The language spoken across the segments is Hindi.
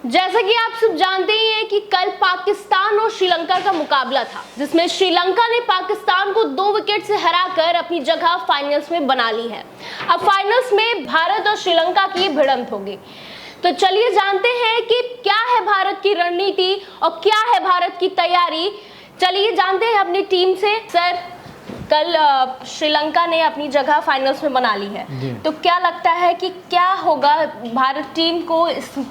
जैसा कि आप सब जानते ही हैं कि कल पाकिस्तान और श्रीलंका का मुकाबला था, जिसमें श्रीलंका ने पाकिस्तान को 2 विकेट से हराकर अपनी जगह फाइनल्स में बना ली है। अब फाइनल्स में भारत और श्रीलंका की भिड़ंत होगी। तो चलिए जानते हैं कि क्या है भारत की रणनीति और क्या है भारत की तैयारी। चलिए जानते हैं अपनी टीम से। सर, कल श्रीलंका ने अपनी जगह फाइनल्स में बना ली है, तो क्या लगता है कि क्या होगा भारत टीम को?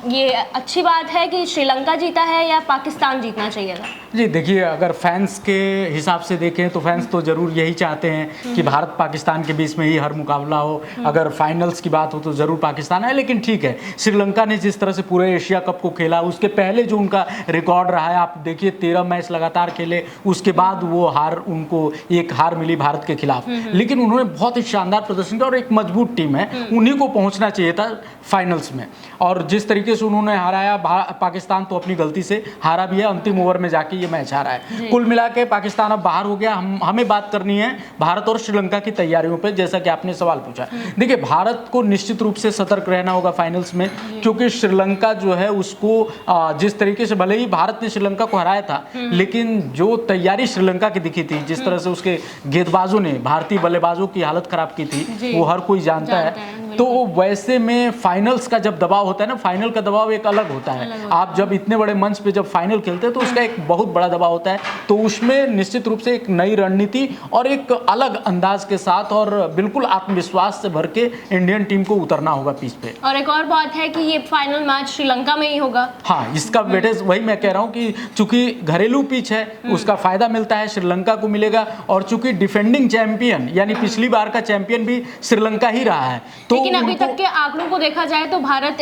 ये अच्छी बात है कि श्रीलंका जीता है या पाकिस्तान जीतना चाहिए था? जी देखिए, अगर फैंस के हिसाब से देखें तो फैंस तो ज़रूर यही चाहते हैं कि भारत पाकिस्तान के बीच में ही हर मुकाबला हो। अगर फाइनल्स की बात हो तो ज़रूर पाकिस्तान है, लेकिन ठीक है, श्रीलंका ने जिस तरह से पूरे एशिया कप को खेला, उसके पहले जो उनका रिकॉर्ड रहा है, आप देखिए 13 मैच लगातार खेले, उसके बाद वो उनको एक हार मिली भारत के खिलाफ, लेकिन उन्होंने बहुत ही शानदार प्रदर्शन किया और एक मजबूत टीम है, उन्हीं को पहुंचना चाहिए था फाइनल्स में। और जिस तरीके से उन्होंने हराया पाकिस्तान, तो अपनी गलती से हारा भी है, अंतिम ओवर में जाके ये मैच हारा है। कुल मिला के पाकिस्तान अब बाहर हो गया। हमें बात करनी है भारत और श्रीलंका की तैयारियों पे, जैसा कि आपने सवाल पूछा। देखिए, भारत को निश्चित रूप से सतर्क रहना होगा फाइनल्स में, क्योंकि श्रीलंका जो है उसको जिस तरीके से, भले ही भारत ने श्रीलंका को हराया था, लेकिन जो तैयारी श्रीलंका की दिखी थी, जिस तरह से उसके गेंदबाजों ने भारतीय बल्लेबाजों की हालत खराब की थी, वो हर कोई जानता है। तो वैसे में फाइनल्स का जब दबाव होता है ना, फाइनल का दबाव एक अलग होता है। आप जब इतने बड़े मंच पे जब फाइनल खेलते हैं तो उसका एक बहुत बड़ा दबाव होता है। तो उसमें निश्चित रूप से एक नई रणनीति और एक अलग अंदाज के साथ और बिल्कुल आत्मविश्वास से भर के इंडियन टीम को उतरना होगा पिच पे। और एक और बात है कि ये फाइनल मैच श्रीलंका में ही होगा। हाँ, इसका वेटेज वही मैं कह रहा हूँ कि चूंकि घरेलू पिच है, उसका फायदा मिलता है, श्रीलंका को मिलेगा। और चूंकि डिफेंडिंग चैंपियन यानी पिछली बार का चैंपियन भी श्रीलंका ही रहा है, तो लेकिन अभी तक के आंकड़ों को देखा जाए तो भारत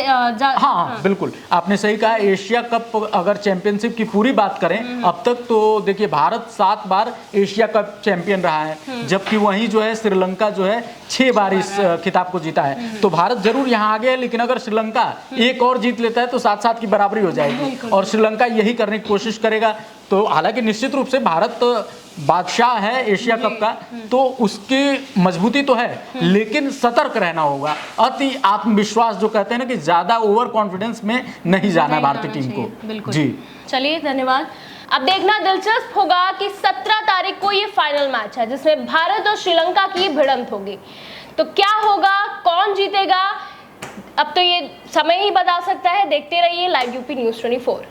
हाँ, बिल्कुल आपने सही कहा। एशिया कप अगर चैंपियनशिप की पूरी बात करें अब तक, तो देखिए भारत 7 बार एशिया कप चैंपियन रहा है, जबकि वहीं जो है श्रीलंका जो है 6 बार इस खिताब को जीता है। तो भारत जरूर यहाँ आगे है, लेकिन अगर श्रीलंका एक और जीत लेता है तो 7-7 की बराबरी हो जाएगी और श्रीलंका यही करने की कोशिश करेगा। तो हालांकि निश्चित रूप से भारत बादशाह है एशिया कप का, तो उसकी मजबूती तो है, लेकिन सतर्क रहना होगा। अति आत्मविश्वास जो कहते हैं ना, कि ज्यादा ओवर कॉन्फिडेंस में नहीं जाना भारतीय टीम को। जी चलिए, धन्यवाद। अब देखना दिलचस्प होगा कि 17 तारीख को ये फाइनल मैच है, जिसमें भारत और श्रीलंका की भिड़ंत होगी। तो क्या होगा, कौन जीतेगा, अब तो ये समय ही बता सकता है। देखते रहिए लाइव यूपी न्यूज़ 24।